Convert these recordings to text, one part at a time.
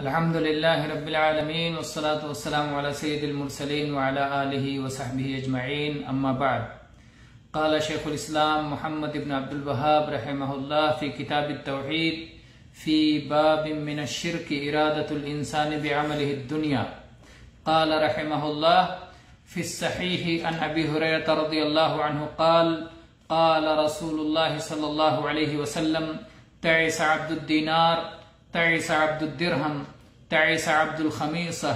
الحمد للہ رب العالمین والصلاة والسلام على سید المرسلین وعلى آلہ وصحبہ اجمعین اما بعد قال شیخ الاسلام محمد بن عبد الوهاب رحمہ اللہ فی کتاب التوحید فی باب من الشرک ارادۃ الانسان بعملہ الدنیا قال رحمہ اللہ فی الصحیح عن ابی ہریرہ رضی اللہ عنہ قال قال رسول اللہ صلی اللہ علیہ وسلم تعس عبد الدینار تعس عبد الدرہم تعس عبد الخمیصہ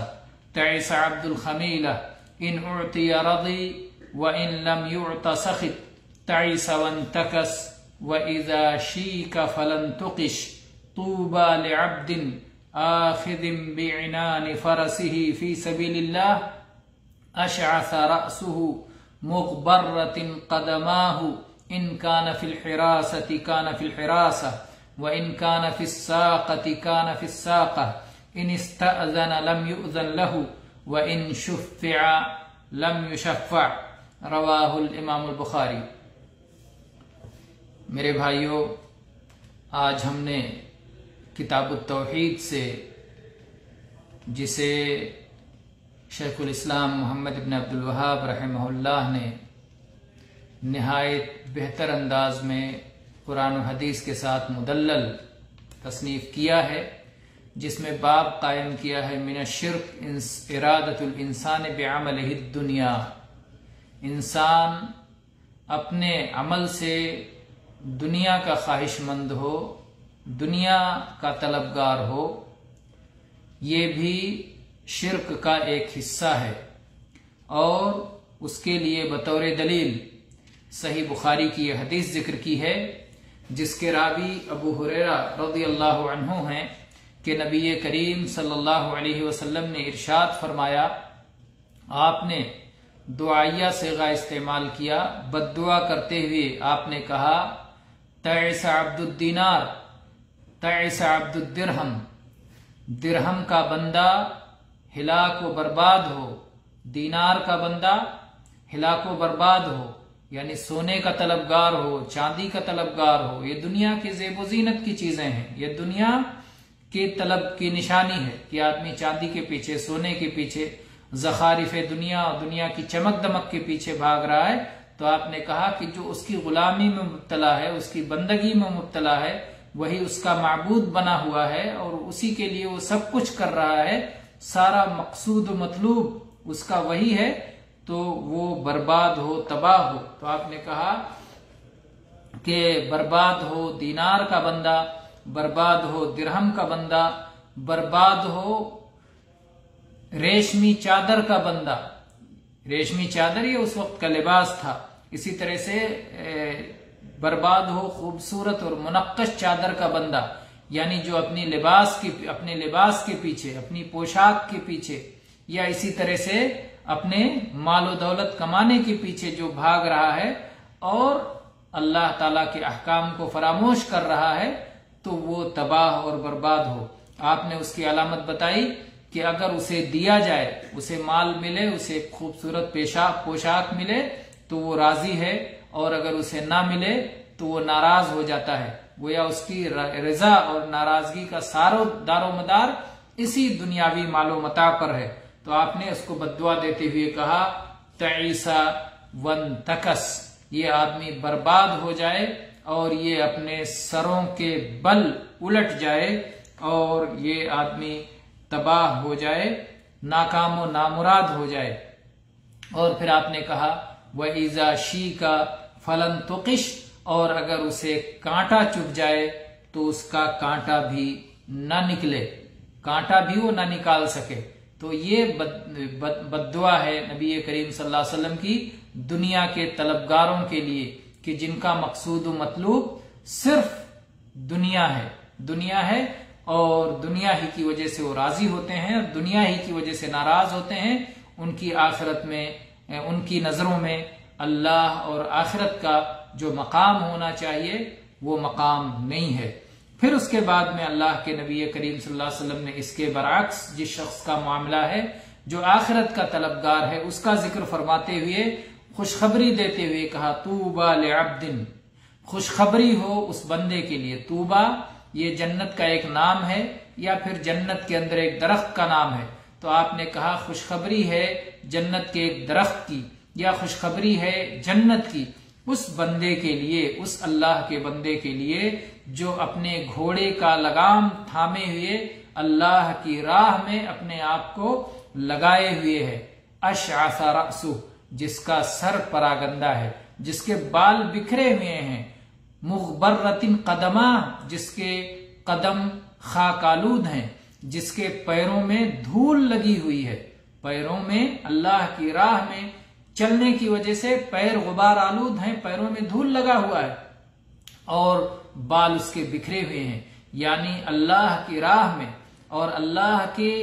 تعس عبد الخمیلہ ان اعطی رضی وان لم يعط سخط تعس وانتکس واذا شیک فلن تقش طوبى لعبد آخذ بعنان فرسه في سبيل الله اشعث رأسه مغبرة قدماه ان كان في الحراسة كان في الحراسة وإن كان في الساقة كان في الساقة إن استأذن لم يؤذن له وإن شفع لم يشفع رواہ الامام البخاری۔ میرے بھائیو، آج ہم نے کتاب التوحید سے، جسے شیخ الاسلام محمد بن عبد الوہاب رحمہ اللہ نے نہایت بہتر انداز میں قرآن و حدیث کے ساتھ مدلل تصنیف کیا ہے، جس میں باب قائم کیا ہے من الشرک ارادۃ الانسان بعملہ الدنیا، انسان اپنے عمل سے دنیا کا خواہش مند ہو، دنیا کا طلبگار ہو، یہ بھی شرک کا ایک حصہ ہے۔ اور اس کے لیے بطور دلیل صحیح بخاری کی یہ حدیث ذکر کی ہے، جس کے راوی ابو ہریرہ رضی اللہ عنہ ہیں کہ نبی کریم صلی اللہ علیہ وسلم نے ارشاد فرمایا، آپ نے دعائیہ صیغہ استعمال کیا، بد دعا کرتے ہوئے آپ نے کہا تعس عبد الدینار تعس عبد الدرہم، درہم کا بندہ ہلاک و برباد ہو، دینار کا بندہ ہلاک و برباد ہو، یعنی سونے کا طلبگار ہو، چاندی کا طلبگار ہو۔ یہ دنیا کی زیب و زینت کی چیزیں ہیں، یہ دنیا کے طلب کی نشانی ہے کہ آدمی چاندی کے پیچھے، سونے کے پیچھے، زخارف دنیا اور دنیا کی چمک دمک کے پیچھے بھاگ رہا ہے۔ تو آپ نے کہا کہ جو اس کی غلامی میں مبتلا ہے، اس کی بندگی میں مبتلا ہے، وہی اس کا معبود بنا ہوا ہے اور اسی کے لیے وہ سب کچھ کر رہا ہے، سارا مقصود و مطلوب اس کا وہی ہے، تو وہ برباد ہو، تباہ ہو۔ تو آپ نے کہا کہ برباد ہو دینار کا بندہ، برباد ہو درہم کا بندہ، برباد ہو ریشمی چادر کا بندہ۔ ریشمی چادر یہ اس وقت کا لباس تھا، اسی طرح سے برباد ہو خوبصورت اور منقش چادر کا بندہ، یعنی جو اپنے لباس کے پیچھے، اپنی پوشاک کے پیچھے، یا اسی طرح سے اپنے مال و دولت کمانے کے پیچھے جو بھاگ رہا ہے اور اللہ تعالیٰ کے احکام کو فراموش کر رہا ہے، تو وہ تباہ اور برباد ہو۔ آپ نے اس کی علامت بتائی کہ اگر اسے دیا جائے، اسے مال ملے، اسے خوبصورت پوشاک ملے تو وہ راضی ہے، اور اگر اسے نہ ملے تو وہ ناراض ہو جاتا ہے، گویا اس کی رضا اور ناراضگی کا سارا دار و مدار اسی دنیاوی مال و متاع پر ہے۔ تو آپ نے اس کو بددعا دیتے ہوئے کہا تعیسا وانتکس، یہ آدمی برباد ہو جائے اور یہ اپنے سروں کے بل الٹ جائے اور یہ آدمی تباہ ہو جائے، ناکام و نامراد ہو جائے۔ اور پھر آپ نے کہا وَإِذَا شِيكَ فَلَن تُقِشْ، اور اگر اسے کانٹا چبھ جائے تو اس کا کانٹا بھی نہ نکلے، کانٹا بھی وہ نہ نکال سکے۔ تو یہ بد دعا ہے نبی کریم صلی اللہ علیہ وسلم کی دنیا کے طلبگاروں کے لیے، کہ جن کا مقصود و مطلوب صرف دنیا ہے اور دنیا ہی کی وجہ سے وہ راضی ہوتے ہیں اور دنیا ہی کی وجہ سے ناراض ہوتے ہیں۔ ان کی آخرت میں، ان کی نظروں میں اللہ اور آخرت کا جو مقام ہونا چاہیے وہ مقام نہیں ہے۔ پھر اس کے بعد میں اللہ کے نبی کریم صلی اللہ علیہ وسلم نے اس کے برعکس جس شخص کا معاملہ ہے جو آخرت کا طلبگار ہے، اس کا ذکر فرماتے ہوئے خوشخبری دیتے ہوئے کہا طوبى لعبد، خوشخبری ہو اس بندے کے لیے۔ طوبہ یہ جنت کا ایک نام ہے یا پھر جنت کے اندر ایک درخت کا نام ہے؟ تو آپ نے کہا خوشخبری ہے جنت کے ایک درخت کی، یا خوشخبری ہے جنت کی اس بندے کے لیے، اس اللہ کے بندے کے لیے جو اپنے گھوڑے کا لگام تھامے ہوئے اللہ کی راہ میں اپنے آپ کو لگائے ہوئے ہے، اشعث رأسہ، جس کا سر پراگندہ ہے، جس کے بال بکھرے ہوئے ہیں، مغبرۃ قدمہ، جس کے قدم خاک آلود ہیں، جس کے پیروں میں دھول لگی ہوئی ہے، پیروں میں اللہ کی راہ میں چلنے کی وجہ سے پیر غبار آلود ہیں، پیروں میں دھول لگا ہوا ہے، اور بال اس کے بکھرے ہوئے ہیں، یعنی اللہ کی راہ میں اور اللہ کی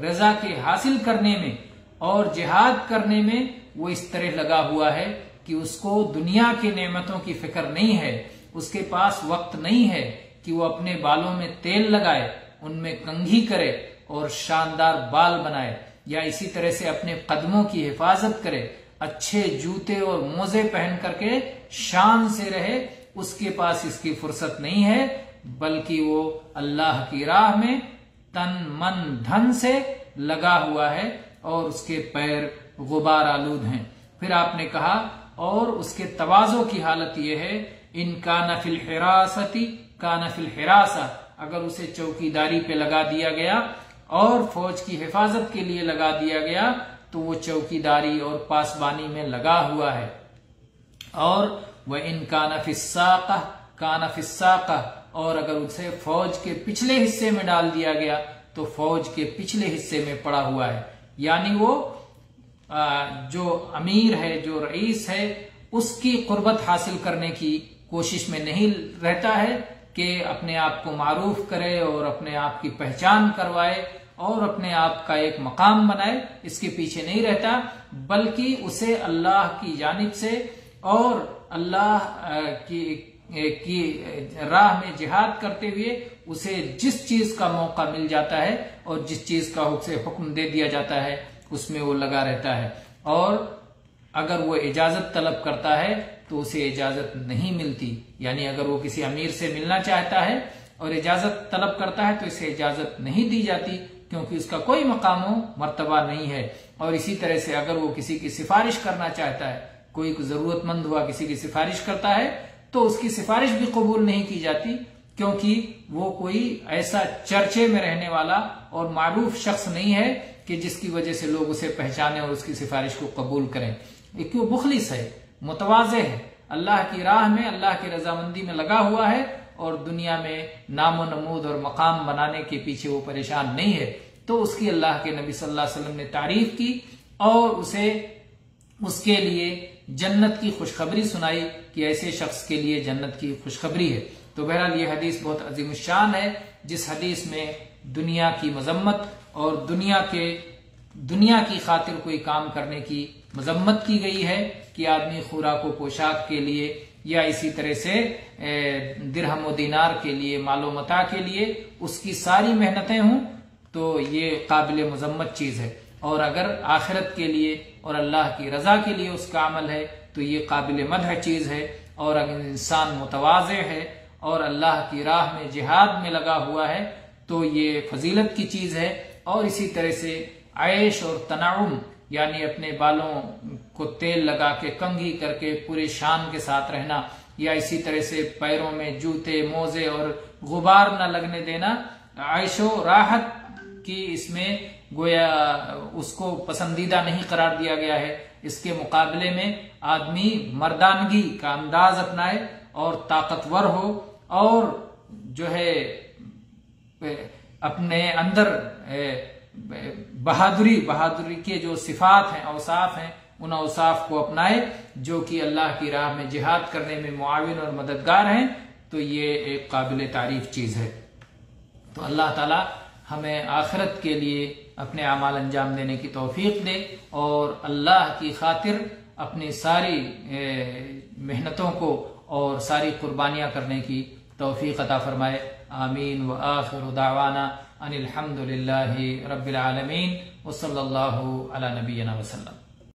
رضا کے حاصل کرنے میں اور جہاد کرنے میں وہ اس طرح لگا ہوا ہے کہ اس کو دنیا کی نعمتوں کی فکر نہیں ہے، اس کے پاس وقت نہیں ہے کہ وہ اپنے بالوں میں تیل لگائے، ان میں کنگھی کرے اور شاندار بال بنائے، یا اسی طرح سے اپنے قدموں کی حفاظت کرے، اچھے جوتے اور موزے پہن کر کے شان سے رہے، اس کے پاس اس کی فرصت نہیں ہے، بلکہ وہ اللہ کی راہ میں تن من دھن سے لگا ہوا ہے اور اس کے پیر غبار آلود ہیں۔ پھر آپ نے کہا اور اس کے تواضع کی حالت یہ ہے، ان کان فی الحراست کان فی الحراسہ، اگر اسے چوکیداری پہ لگا دیا گیا اور فوج کی حفاظت کے لیے لگا دیا گیا تو وہ چوکیداری اور پاسبانی میں لگا ہوا ہے، اور وَإِن كَانَ فِي السَّاقَةِ كَانَ فِي السَّاقَةِ، اور اگر اسے فوج کے پچھلے حصے میں ڈال دیا گیا تو فوج کے پچھلے حصے میں پڑا ہوا ہے، یعنی وہ جو امیر ہے، جو رئیس ہے، اس کی قربت حاصل کرنے کی کوشش میں نہیں رہتا ہے کہ اپنے آپ کو معروف کرے اور اپنے آپ کی پہچان کروائے اور اپنے آپ کا ایک مقام بنائے، اس کے پیچھے نہیں رہتا، بلکہ اسے اللہ کی جانب سے اور اللہ کی راہ میں جہاد کرتے ہوئے اسے جس چیز کا موقع مل جاتا ہے اور جس چیز کا اسے حکم دے دیا جاتا ہے اس میں وہ لگا رہتا ہے، اور اگر وہ اجازت طلب کرتا ہے تو اسے اجازت نہیں ملتی، یعنی اگر وہ کسی امیر سے ملنا چاہتا ہے اور اجازت طلب کرتا ہے تو اسے اجازت نہیں دی جاتی، کیونکہ اس کا کوئی مقام و مرتبہ نہیں ہے، اور اسی طرح سے اگر وہ کسی کی سفارش کرنا چاہتا ہے، کوئی ضرورت مند ہوا کسی کی سفارش کرتا ہے تو اس کی سفارش بھی قبول نہیں کی جاتی، کیونکہ وہ کوئی ایسا چرچے میں رہنے والا اور معروف شخص نہیں ہے کہ جس کی وجہ سے لوگ اسے پہچانے اور اس کی سفارش کو قبول کریں، ایک وہ مخلص ہے، متواضع ہے، اللہ کی راہ میں اللہ کی رضامندی میں لگا ہوا ہے اور دنیا میں نام و نمود اور مقام بنانے کے پیچھے وہ پریشان نہیں ہے، تو اس کی اللہ کے نبی صلی اللہ علیہ وسلم نے تعریف کی اور اسے اس کے لیے جنت کی خوشخبری سنائی کہ ایسے شخص کے لیے جنت کی خوشخبری ہے۔ تو بہرحال یہ حدیث بہت عظیم الشان ہے، جس حدیث میں دنیا کی مذمت اور دنیا کی خاطر کوئی کام کرنے کی مذمت کی گئی ہے کہ آدمی خوراک و پوشاک کے لیے یا اسی طرح سے درہم و دینار کے لیے، مال و متاع کے لیے اس کی ساری محنتیں ہوں تو یہ قابل مذمت چیز ہے، اور اگر آخرت کے لیے اور اللہ کی رضا کے لیے اس کا عمل ہے تو یہ قابل مدح چیز ہے، اور اگر انسان متواضع ہے اور اللہ کی راہ میں جہاد میں لگا ہوا ہے تو یہ فضیلت کی چیز ہے، اور اسی طرح سے عیش اور تنعم، یعنی اپنے بالوں کو تیل لگا کے کنگھی کر کے پورے شان کے ساتھ رہنا، یا اسی طرح سے پیروں میں جوتے موزے اور غبار نہ لگنے دینا، عیش و راحت کی اس میں گویا اس کو پسندیدہ نہیں قرار دیا گیا ہے، اس کے مقابلے میں آدمی مردانگی کا انداز اپنائے اور طاقتور ہو، اور جو ہے اپنے اندر بہادری کے جو صفات ہیں، اوصاف ہیں، ان اوصاف کو اپنائے جو کہ اللہ کی راہ میں جہاد کرنے میں معاون اور مددگار ہیں، تو یہ ایک قابل تعریف چیز ہے۔ تو اللہ تعالی ہمیں آخرت کے لیے اپنے اعمال انجام دینے کی توفیق دے، اور اللہ کی خاطر اپنی ساری محنتوں کو اور ساری قربانیاں کرنے کی توفیق عطا فرمائے، آمین۔ وآخر دعوانا ان الحمد للہ رب العالمین، وصلی اللہ علی نبینا وسلم۔